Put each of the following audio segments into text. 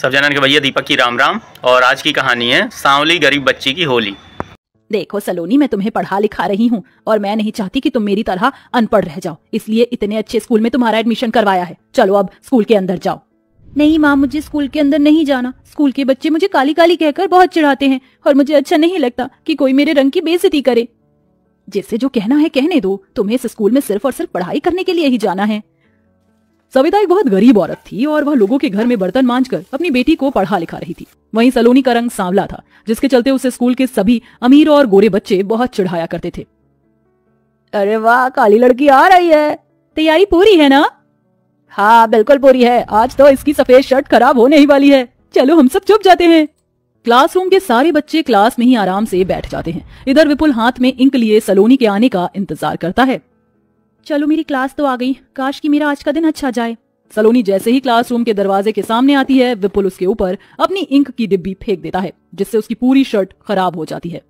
सब जनन के भैया दीपक की राम राम। और आज की कहानी है सांवली गरीब बच्ची की होली। देखो सलोनी, मैं तुम्हें पढ़ा लिखा रही हूँ और मैं नहीं चाहती कि तुम मेरी तरह अनपढ़ रह जाओ, इसलिए इतने अच्छे स्कूल में तुम्हारा एडमिशन करवाया है। चलो अब स्कूल के अंदर जाओ। नहीं माँ, मुझे स्कूल के अंदर नहीं जाना। स्कूल के बच्चे मुझे काली काली कहकर बहुत चिढ़ाते हैं और मुझे अच्छा नहीं लगता कि कोई मेरे रंग की बेइज्जती करे। जिससे जो कहना है कहने दो, तुम्हें इस स्कूल में सिर्फ और सिर्फ पढ़ाई करने के लिए ही जाना है। सविता एक बहुत गरीब औरत थी और वह लोगों के घर में बर्तन मांजकर अपनी बेटी को पढ़ा लिखा रही थी। वहीं सलोनी का रंग सांवला था, जिसके चलते उसे स्कूल के सभी अमीर और गोरे बच्चे बहुत चिढ़ाया करते थे। अरे वाह, काली लड़की आ रही है। तैयारी पूरी है ना? हाँ बिल्कुल पूरी है। आज तो इसकी सफेद शर्ट खराब होने ही वाली है। चलो हम सब चुप जाते हैं। क्लासरूम के सारे बच्चे क्लास में ही आराम से बैठ जाते हैं। इधर विपुल हाथ में इंक लिए सलोनी के आने का इंतजार करता है। चलो मेरी क्लास तो आ गई, काश कि मेरा आज का दिन अच्छा जाए। सलोनी जैसे ही क्लासरूम के दरवाजे के सामने आती है, विपुल उसके ऊपर अपनी इंक की डिब्बी फेंक देता है, जिससे उसकी पूरी शर्ट खराब हो जाती है।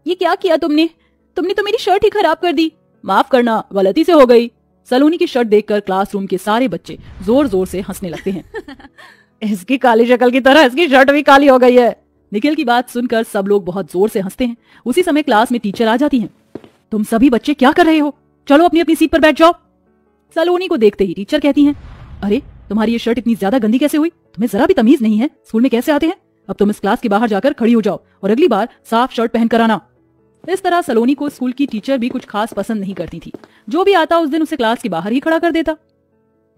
ये क्या किया तुमने? तुमने तो मेरी शर्ट ही खराब कर दी। माफ करना, गलती से हो गई। सलोनी की शर्ट देखकर क्लासरूम के सारे बच्चे जोर जोर से हंसने लगते हैं। इसकी काली शक्ल की तरह इसकी शर्ट भी काली हो गई है। निखिल की बात सुनकर सब लोग बहुत जोर से हंसते हैं। उसी समय क्लास में टीचर आ जाती हैं। तुम सभी बच्चे क्या कर रहे हो? चलो अपनी अपनी सीट पर बैठ जाओ। सलोनी को देखते ही टीचर कहती हैं, अरे तुम्हारी ये शर्ट इतनी ज्यादा गंदी कैसे हुई? तुम्हें जरा भी तमीज नहीं है, स्कूल में कैसे आते हैं? अब तुम इस क्लास के बाहर जाकर खड़ी हो जाओ और अगली बार साफ शर्ट पहन कर आना। इस तरह सलोनी को स्कूल की टीचर भी कुछ खास पसंद नहीं करती थी। जो भी आता उस दिन उसे क्लास के बाहर ही खड़ा कर देता।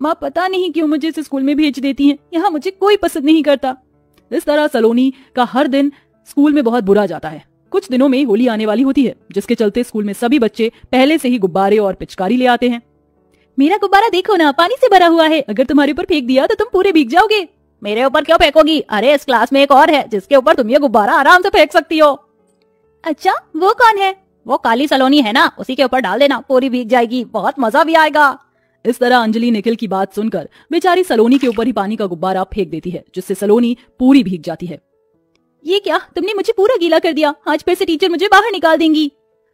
माँ पता नहीं क्यों मुझे इस स्कूल में भेज देती हैं, यहाँ मुझे कोई पसंद नहीं करता। इस तरह सलोनी का हर दिन स्कूल में बहुत बुरा जाता है। कुछ दिनों में होली आने वाली होती है, जिसके चलते स्कूल में सभी बच्चे पहले से ही गुब्बारे और पिचकारी ले आते हैं। मेरा गुब्बारा देखो ना, पानी से भरा हुआ है। अगर तुम्हारे ऊपर फेंक दिया तो तुम पूरे भीग जाओगे। मेरे ऊपर क्यों फेंकोगी? अरे इस क्लास में एक और है जिसके ऊपर तुम ये गुब्बारा आराम से फेंक सकती हो। अच्छा, वो कौन है? वो काली सलोनी है ना, उसी के ऊपर डाल देना, पूरी भीग जाएगी, बहुत मजा भी आएगा। इस तरह अंजलि निखिल की बात सुनकर बेचारी सलोनी के ऊपर ही पानी का गुब्बारा फेंक देती है, जिससे सलोनी पूरी भीग जाती है। ये क्या, तुमने मुझे पूरा गीला कर दिया। आज फिर से टीचर मुझे बाहर निकाल देंगी।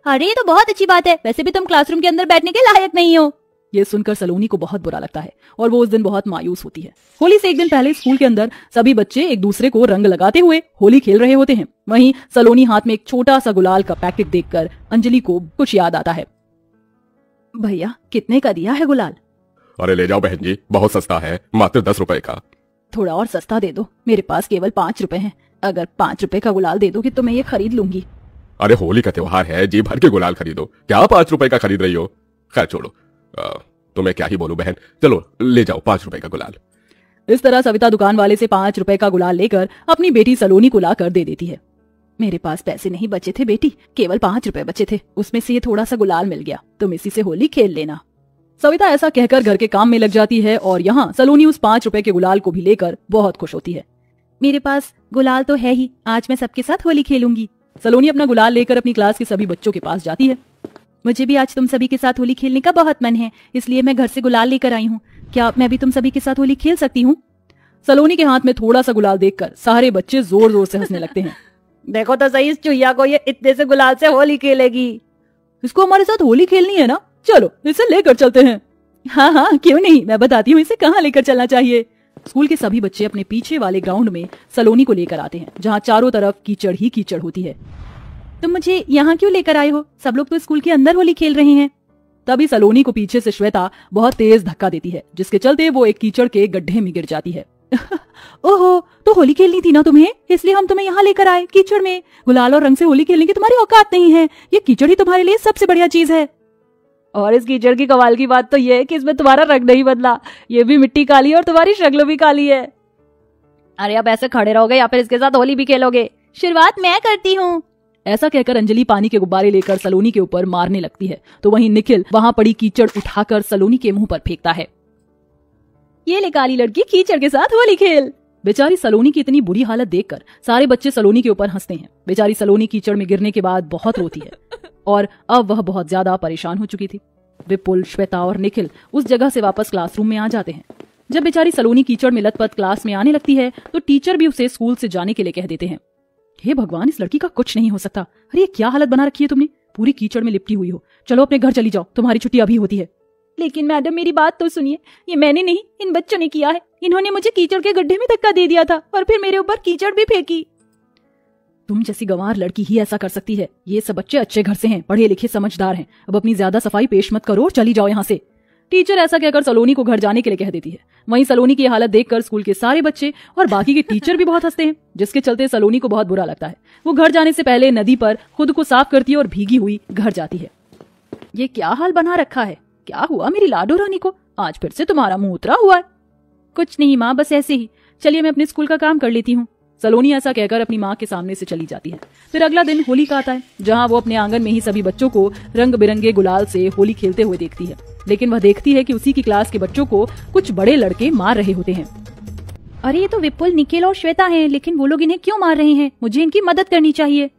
अरे ये तो बहुत अच्छी बात है, वैसे भी तुम क्लासरूम के अंदर बैठने के लायक नहीं हो। ये सुनकर सलोनी को बहुत बुरा लगता है और वो उस दिन बहुत मायूस होती है। होली से एक दिन पहले स्कूल के अंदर सभी बच्चे एक दूसरे को रंग लगाते हुए होली खेल रहे होते हैं। वहीं सलोनी हाथ में एक छोटा सा गुलाल का पैकेट देखकर अंजलि को कुछ याद आता है। भैया कितने का दिया है गुलाल? अरे ले जाओ बहन जी, बहुत सस्ता है, मात्र 10 रुपए का। थोड़ा और सस्ता दे दो, मेरे पास केवल 5 रुपए हैं। अगर 5 रुपए का गुलाल दे दोगे तो मैं ये खरीद लूंगी। अरे होली का त्योहार है, जी भर के गुलाल खरीदो, क्या 5 रुपए का खरीद रही हो? खैर छोड़ो, तुम्हें क्या ही बोलूं बहन, चलो ले जाओ 5 रुपए का गुलाल। इस तरह सविता दुकान वाले से 5 रुपए का गुलाल लेकर अपनी बेटी सलोनी को लाकर दे देती है। मेरे पास पैसे नहीं बचे थे बेटी, केवल 5 रुपए बचे थे, उसमें से ये थोड़ा सा गुलाल मिल गया, तुम इसी से होली खेल लेना। सविता ऐसा कहकर घर के काम में लग जाती है और यहाँ सलोनी उस 5 रुपए के गुलाल को भी लेकर बहुत खुश होती है। मेरे पास गुलाल तो है ही, आज मैं सबके साथ होली खेलूंगी। सलोनी अपना गुलाल लेकर अपनी क्लास के सभी बच्चों के पास जाती है। मुझे भी आज तुम सभी के साथ होली खेलने का बहुत मन है, इसलिए मैं घर से गुलाल लेकर आई हूँ। क्या मैं भी तुम सभी के साथ होली खेल सकती हूँ? सलोनी के हाथ में थोड़ा सा गुलाल देखकर सारे बच्चे जोर जोर से हंसने लगते हैं। देखो तो सही, इस चुहिया को ये इतने से गुलाल से होली खेलेगी। इसको हमारे साथ होली खेलनी है ना, चलो इसे लेकर चलते हैं। हाँ हाँ क्यों नहीं, मैं बताती हूँ इसे कहाँ लेकर चलना चाहिए। स्कूल के सभी बच्चे अपने पीछे वाले ग्राउंड में सलोनी को लेकर आते हैं, जहाँ चारों तरफ कीचड़ ही कीचड़ होती है। तुम मुझे यहाँ क्यों लेकर आए हो? सब लोग तो स्कूल के अंदर होली खेल रहे हैं। तभी सलोनी को पीछे से श्वेता बहुत तेज धक्का देती है, जिसके चलते वो एक कीचड़ के गड्ढे में गिर जाती है। ओहो, तो होली खेलनी थी ना तुम्हें, इसलिए हम तुम्हें यहाँ लेकर आए कीचड़ में। गुलाल और रंग से होली खेलने की तुम्हारी औकात नहीं है, ये कीचड़ ही तुम्हारे लिए सबसे बढ़िया चीज है। और इस कीचड़ की कमाल की बात तो ये है कि इसमें तुम्हारा रंग नहीं बदला, ये भी मिट्टी काली है और तुम्हारी शक्ल भी काली है। अरे अब ऐसे खड़े रहोगे या फिर इसके साथ होली भी खेलोगे? शुरुआत मैं करती हूँ। ऐसा कहकर अंजलि पानी के गुब्बारे लेकर सलोनी के ऊपर मारने लगती है, तो वहीं निखिल वहां पड़ी कीचड़ उठाकर सलोनी के मुंह पर फेंकता है। ये ले काली लड़की, कीचड़ के साथ होली खेल। बेचारी सलोनी की इतनी बुरी हालत देखकर सारे बच्चे सलोनी के ऊपर हंसते हैं। बेचारी सलोनी कीचड़ में गिरने के बाद बहुत रोती है और अब वह बहुत ज्यादा परेशान हो चुकी थी। विपुल, श्वेता और निखिल उस जगह से वापस क्लासरूम में आ जाते हैं। जब बेचारी सलोनी कीचड़ में लथपथ क्लास में आने लगती है तो टीचर भी उसे स्कूल से जाने के लिए कह देते हैं। हे भगवान, इस लड़की का कुछ नहीं हो सकता। अरे ये क्या हालत बना रखी है तुमने, पूरी कीचड़ में लिपटी हुई हो। चलो अपने घर चली जाओ, तुम्हारी छुट्टी अभी होती है। लेकिन मैडम मेरी बात तो सुनिए, ये मैंने नहीं इन बच्चों ने किया है। इन्होंने मुझे कीचड़ के गड्ढे में धक्का दे दिया था और फिर मेरे ऊपर कीचड़ भी फेंकी। तुम जैसी गंवार लड़की ही ऐसा कर सकती है। ये सब बच्चे अच्छे घर से हैं, पढ़े लिखे समझदार हैं। अब अपनी ज्यादा सफाई पेश मत करो और चली जाओ यहाँ से। टीचर ऐसा कहकर सलोनी को घर जाने के लिए कह देती है। वहीं सलोनी की हालत देखकर स्कूल के सारे बच्चे और बाकी के टीचर भी बहुत हंसते हैं, जिसके चलते सलोनी को बहुत बुरा लगता है। वो घर जाने से पहले नदी पर खुद को साफ करती है और भीगी हुई घर जाती है। ये क्या हाल बना रखा है? क्या हुआ मेरी लाडो रानी को? आज फिर से तुम्हारा मुंह उतरा हुआ है। कुछ नहीं माँ, बस ऐसे ही। चलिए मैं अपने स्कूल का काम कर लेती हूँ। सलोनी ऐसा कहकर अपनी माँ के सामने से चली जाती है। फिर अगला दिन होली का आता है, जहाँ वो अपने आंगन में ही सभी बच्चों को रंग बिरंगे गुलाल से होली खेलते हुए देखती है। लेकिन वह देखती है कि उसी की क्लास के बच्चों को कुछ बड़े लड़के मार रहे होते हैं। अरे ये तो विपुल, निखिल और श्वेता हैं, लेकिन वो लोग इन्हें क्यों मार रहे हैं? मुझे इनकी मदद करनी चाहिए।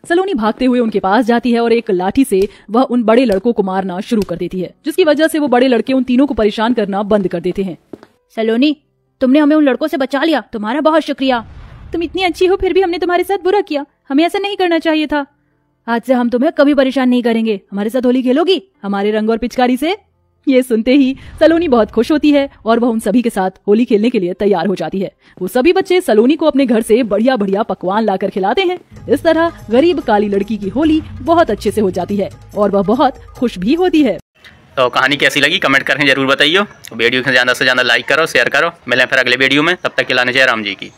सलोनी भागते हुए उनके पास जाती है और एक लाठी से वह उन बड़े लड़कों को मारना शुरू कर देती है, जिसकी वजह से वो बड़े लड़के उन तीनों को परेशान करना बंद कर देते हैं। सलोनी, तुमने हमें उन लड़कों से बचा लिया, तुम्हारा बहुत शुक्रिया। तुम इतनी अच्छी हो फिर भी हमने तुम्हारे साथ बुरा किया, हमें ऐसा नहीं करना चाहिए था। आज से हम तुम्हें कभी परेशान नहीं करेंगे। हमारे साथ होली खेलोगी हमारे रंग और पिचकारी से? ये सुनते ही सलोनी बहुत खुश होती है और वह उन सभी के साथ होली खेलने के लिए तैयार हो जाती है। वो सभी बच्चे सलोनी को अपने घर से बढ़िया बढ़िया पकवान लाकर खिलाते हैं। इस तरह गरीब काली लड़की की होली बहुत अच्छे से हो जाती है और वह बहुत खुश भी होती है। तो कहानी कैसी लगी कमेंट करके जरूर बताइए। वीडियो को ज़्यादा से ज़्यादा लाइक करो, शेयर करो। मिलें फिर अगले वीडियो में, तब तक के लिए जय राम जी की।